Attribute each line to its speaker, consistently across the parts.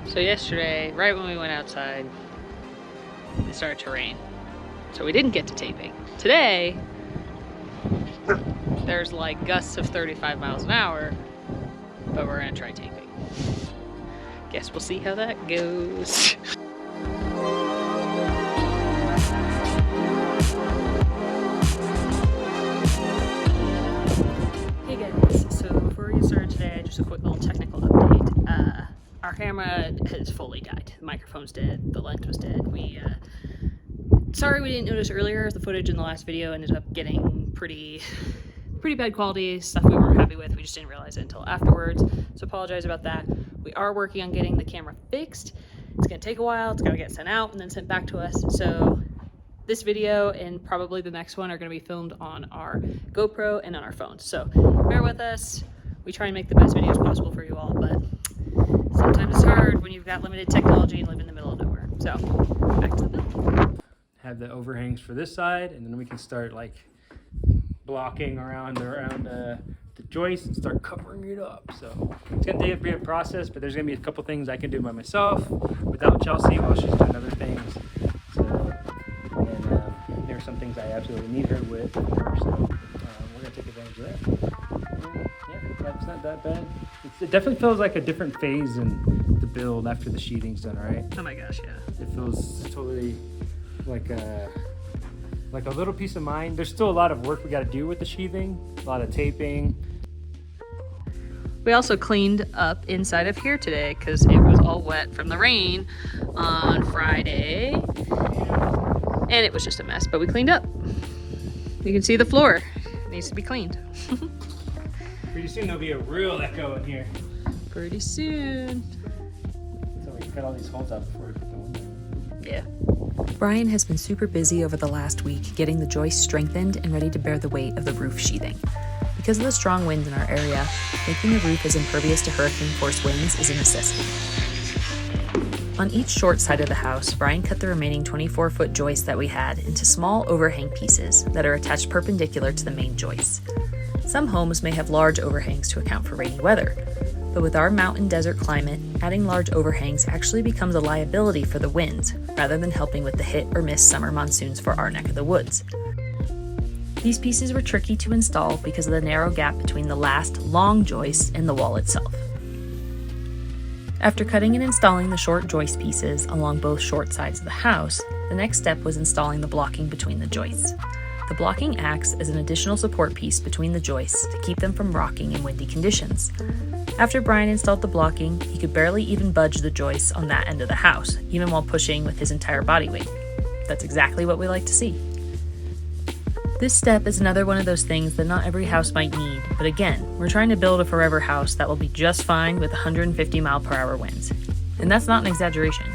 Speaker 1: So yesterday, right when we went outside, it started to rain. So we didn't get to taping. Today, there's like gusts of 35 miles an hour, but we're gonna try taping. Guess we'll see how that goes. Hey guys, so before we get started today, just a quick little technical update. Our camera has fully died. The microphone's dead, the lens was dead. Sorry we didn't notice earlier. The footage in the last video ended up getting pretty bad quality, stuff we weren't happy with. We just didn't realize it until afterwards, so apologize about that. We are working on getting the camera fixed. It's gonna take a while. It's gotta get sent out and then sent back to us. So this video and probably the next one are gonna be filmed on our GoPro and on our phones. So bear with us. We try and make the best videos possible for you all, but sometimes it's hard when you've got limited technology and live in the middle of nowhere. So back to the build.
Speaker 2: Have the overhangs for this side, and then we can start like blocking around the joist and start covering it up. So it's gonna take a bit of process, but there's gonna be a couple things I can do by myself without Chelsea while she's doing other things. So and there are some things I absolutely need her with. So we're gonna take advantage of that. Yeah, it's not that bad. It definitely feels like a different phase in the build after the sheathing's done, right?
Speaker 1: Oh my gosh, yeah.
Speaker 2: It feels totally like a little peace of mind. There's still a lot of work we got to do with the sheathing, a lot of taping.
Speaker 1: We also cleaned up inside of here today because it was all wet from the rain on Friday and it was just a mess, but we cleaned up. You can see the floor. It needs to be cleaned.
Speaker 2: Pretty soon there'll be a real echo in here.
Speaker 1: Pretty soon.
Speaker 2: So we can cut all these holes out before we put the window in.
Speaker 1: Yeah.
Speaker 3: Brian has been super busy over the last week getting the joists strengthened and ready to bear the weight of the roof sheathing. Because of the strong winds in our area, making the roof as impervious to hurricane force winds is a necessity. On each short side of the house, Brian cut the remaining 24-foot joists that we had into small overhang pieces that are attached perpendicular to the main joists. Some homes may have large overhangs to account for rainy weather, but with our mountain desert climate, adding large overhangs actually becomes a liability for the winds, rather than helping with the hit or miss summer monsoons for our neck of the woods. These pieces were tricky to install because of the narrow gap between the last long joist and the wall itself. After cutting and installing the short joist pieces along both short sides of the house, the next step was installing the blocking between the joists. The blocking acts as an additional support piece between the joists to keep them from rocking in windy conditions. After Brian installed the blocking, he could barely even budge the joists on that end of the house, even while pushing with his entire body weight. That's exactly what we like to see. This step is another one of those things that not every house might need, but again, we're trying to build a forever house that will be just fine with 150 mile/hour winds. And that's not an exaggeration.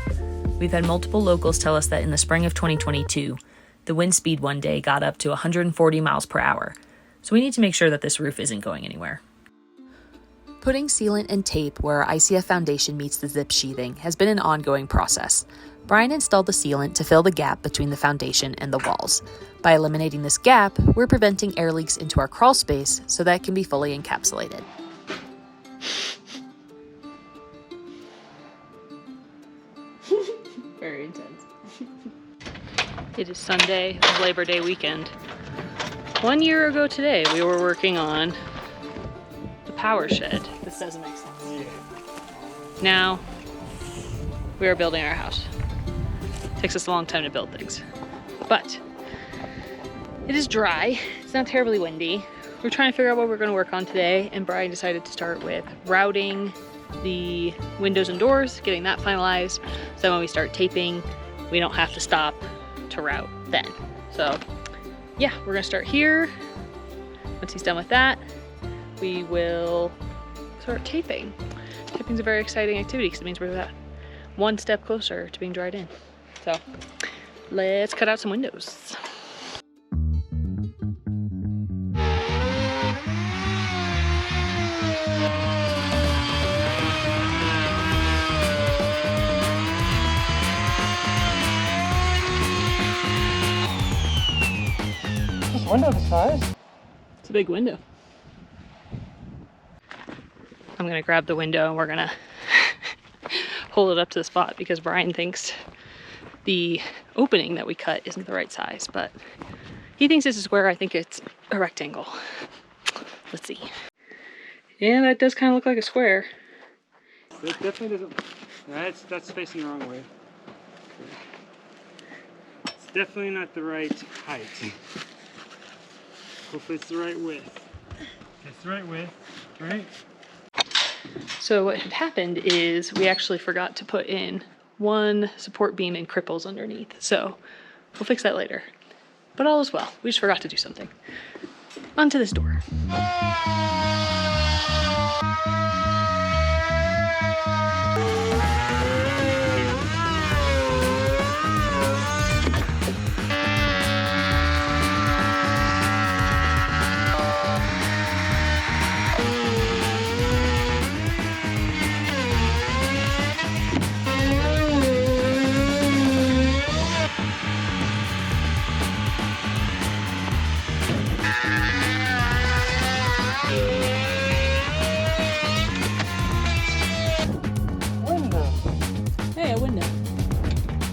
Speaker 3: We've had multiple locals tell us that in the spring of 2022, the wind speed one day got up to 140 miles per hour. So we need to make sure that this roof isn't going anywhere. Putting sealant and tape where our ICF foundation meets the zip sheathing has been an ongoing process. Brian installed the sealant to fill the gap between the foundation and the walls. By eliminating this gap, we're preventing air leaks into our crawl space so that it can be fully encapsulated.
Speaker 1: Very intense. It is Sunday, Labor Day weekend. 1 year ago today, we were working on the power shed. This doesn't make sense. Now, we are building our house. It takes us a long time to build things. But it is dry. It's not terribly windy. We're trying to figure out what we're going to work on today, and Brian decided to start with routing the windows and doors, getting that finalized, so that when we start taping, we don't have to stop to route then. So yeah, we're gonna start here. Once he's done with that, we will start taping. Taping's a very exciting activity because it means we're that one step closer to being dried in. So let's cut out some windows.
Speaker 2: Window the size?
Speaker 1: It's a big window. I'm gonna grab the window and we're gonna hold it up to the spot because Brian thinks the opening that we cut isn't the right size, but he thinks it's a square. I think it's a rectangle. Let's see. Yeah, that does kind of look like a square.
Speaker 2: It definitely doesn't. That's facing the wrong way. It's definitely not the right height. Hopefully it's the right width. It's the right width, right?
Speaker 1: So what had happened is we actually forgot to put in one support beam and cripples underneath. So we'll fix that later. But all is well. We just forgot to do something. Onto this door.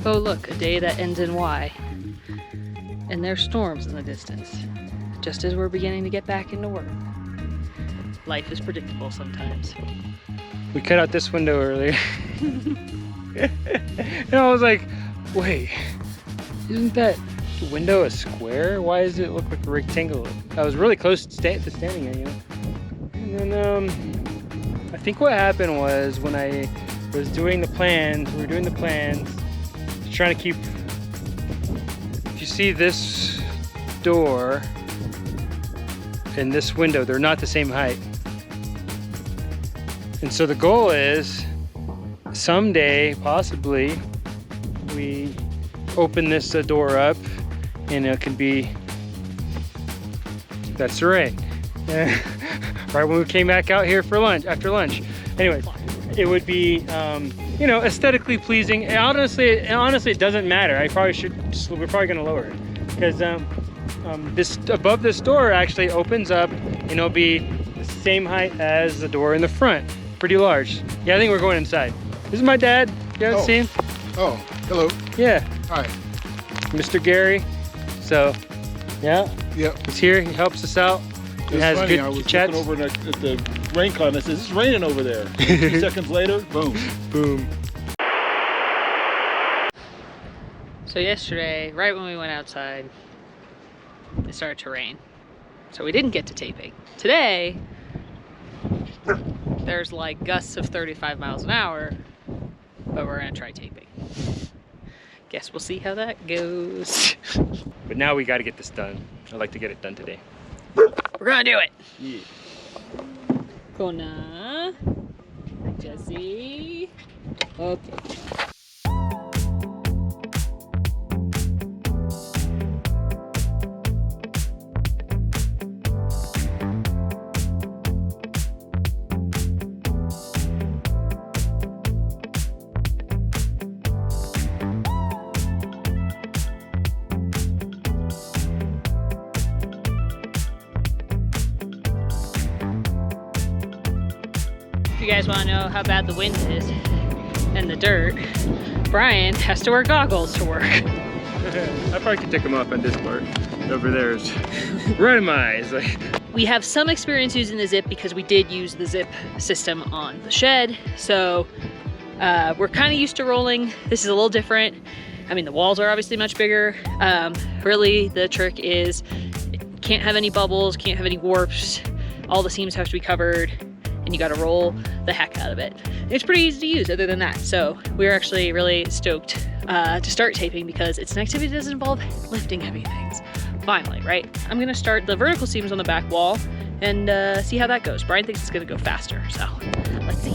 Speaker 1: Oh look, a day that ends in Y. And there's storms in the distance, just as we're beginning to get back into work. Life is predictable sometimes.
Speaker 2: We cut out this window earlier. And I was like, wait, isn't that window a square? Why does it look like a rectangle? I was really close to standing it, you know? And then I think what happened was when I was doing the plans, we were doing the plans, trying to keep, if you see this door and this window, they're not the same height. And so the goal is someday, possibly, we open this door up and it can be, that's right. Right when we came back out here for lunch, after lunch. Anyways, it would be, you know, aesthetically pleasing. And honestly, it doesn't matter. We're probably gonna lower it because this above this door actually opens up and it'll be the same height as the door in the front. Pretty large. Yeah, I think we're going inside. This is my dad. You haven't seen him?
Speaker 4: Oh, hello.
Speaker 2: Yeah.
Speaker 4: Hi.
Speaker 2: Mr. Gary. So, yeah.
Speaker 4: Yep.
Speaker 2: He's here. He helps us out. He has
Speaker 4: funny.
Speaker 2: good
Speaker 4: I was
Speaker 2: chats.
Speaker 4: looking over at the rain cloud and I said, it's raining over there. 2 seconds later, boom.
Speaker 2: Boom.
Speaker 1: So yesterday, right when we went outside, it started to rain. So we didn't get to taping. Today, there's like gusts of 35 miles an hour, but we're gonna try taping. Guess we'll see how that goes.
Speaker 2: But now we got to get this done. I'd like to get it done today.
Speaker 1: We're gonna do it.
Speaker 2: Yeah.
Speaker 1: Kona, Jesse. Okay. If you guys want to know how bad the wind is and the dirt, Brian has to wear goggles to work.
Speaker 2: I probably could take them off on this part. Over there is right in my eyes. Like.
Speaker 1: We have some experience using the zip because we did use the zip system on the shed. So we're kind of used to rolling. This is a little different. I mean, the walls are obviously much bigger. Really, the trick is it can't have any bubbles, can't have any warps. All the seams have to be covered. And you got to roll the heck out of it. It's pretty easy to use other than that. So we're actually really stoked to start taping because it's an activity that doesn't involve lifting heavy things. Finally, right? I'm gonna start the vertical seams on the back wall and see how that goes. Brian thinks it's gonna go faster, so let's see.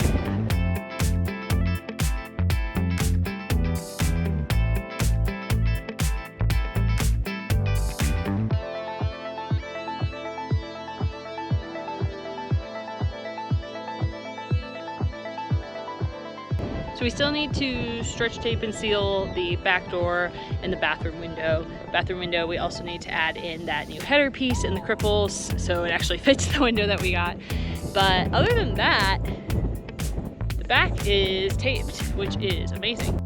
Speaker 1: So we still need to stretch tape and seal the back door and the bathroom window. Bathroom window, we also need to add in that new header piece and the cripples so it actually fits the window that we got. But other than that, the back is taped, which is amazing.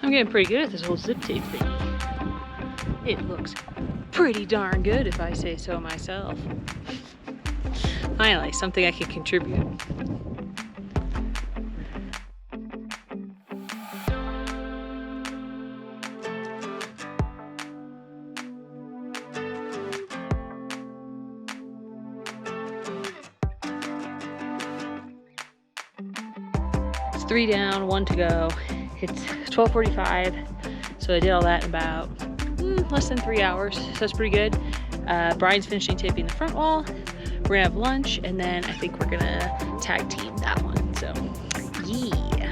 Speaker 1: I'm getting pretty good at this whole zip tape thing. It looks pretty darn good if I say so myself. Finally, something I can contribute. It's 3 down, 1 to go. It's 12:45, so I did all that in about less than 3 hours, so that's pretty good. Brian's finishing taping the front wall. We're gonna have lunch, and then I think we're gonna tag team that one, so yeah.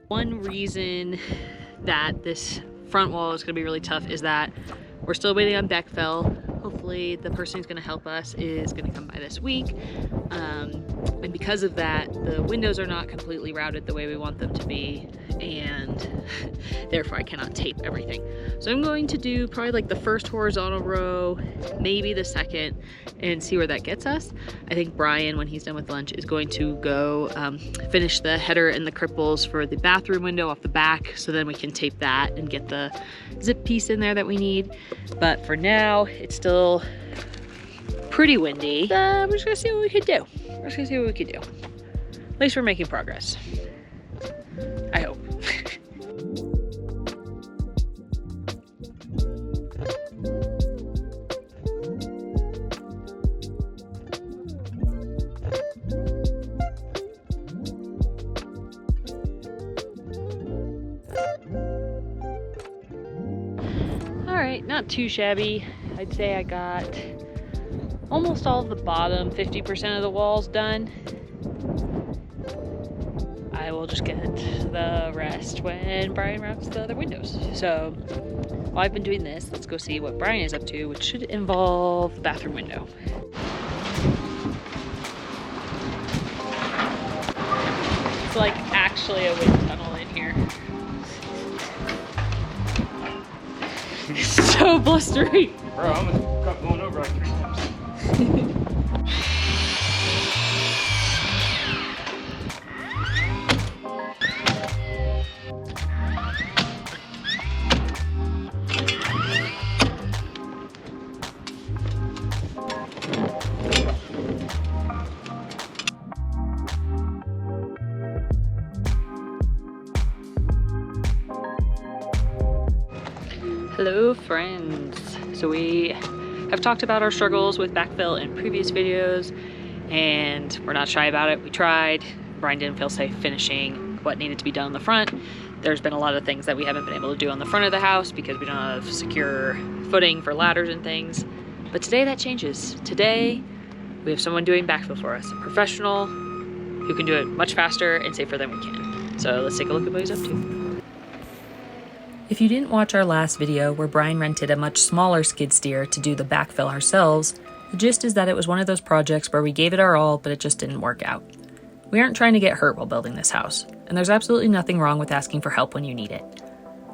Speaker 1: One reason that this front wall is gonna be really tough is that we're still waiting on Backfill. Hopefully the person who's going to help us is going to come by this week. And because of that, the windows are not completely routed the way we want them to be, and therefore I cannot tape everything. So I'm going to do probably like the first horizontal row, maybe the second, and see where that gets us. I think Brian, when he's done with lunch, is going to go finish the header and the cripples for the bathroom window off the back, so then we can tape that and get the zip piece in there that we need. But for now, it's still pretty windy. We're just gonna see what we can do. We're just gonna see what we can do. At least we're making progress. I hope. All right, not too shabby. I'd say I got almost all of the bottom 50% of the walls done. I will just get the rest when Brian wraps the other windows. So while I've been doing this, let's go see what Brian is up to, which should involve the bathroom window. It's like actually a wind tunnel in here. It's so blustery.
Speaker 2: Bro, I'm gonna cut going over like 3 times.
Speaker 1: Hello friends. So we have talked about our struggles with backfill in previous videos, and we're not shy about it. We tried. Brian didn't feel safe finishing what needed to be done on the front. There's been a lot of things that we haven't been able to do on the front of the house because we don't have secure footing for ladders and things. But today that changes. Today we have someone doing backfill for us, a professional who can do it much faster and safer than we can. So let's take a look at what he's up to.
Speaker 3: If you didn't watch our last video where Brian rented a much smaller skid steer to do the backfill ourselves, the gist is that it was one of those projects where we gave it our all, but it just didn't work out. We aren't trying to get hurt while building this house, and there's absolutely nothing wrong with asking for help when you need it.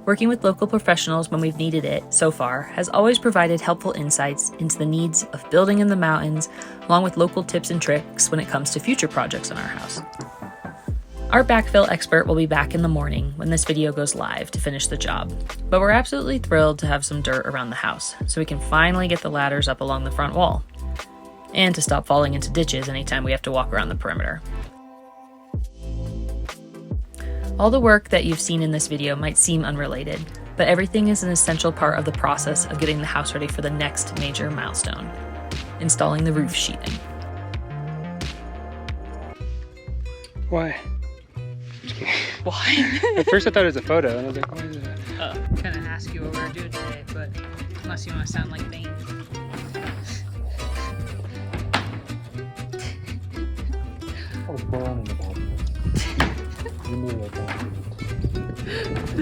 Speaker 3: Working with local professionals when we've needed it so far has always provided helpful insights into the needs of building in the mountains, along with local tips and tricks when it comes to future projects in our house. Our backfill expert will be back in the morning when this video goes live to finish the job, but we're absolutely thrilled to have some dirt around the house so we can finally get the ladders up along the front wall, and to stop falling into ditches anytime we have to walk around the perimeter. All the work that you've seen in this video might seem unrelated, but everything is an essential part of the process of getting the house ready for the next major milestone, installing the roof sheathing.
Speaker 2: Why?
Speaker 1: Why?
Speaker 2: At first I thought it was a photo, and I was like, why is that?
Speaker 1: I'm gonna ask you what we're doing today, but unless you want to sound like Bane.
Speaker 4: I was born in the bottom. You knew that.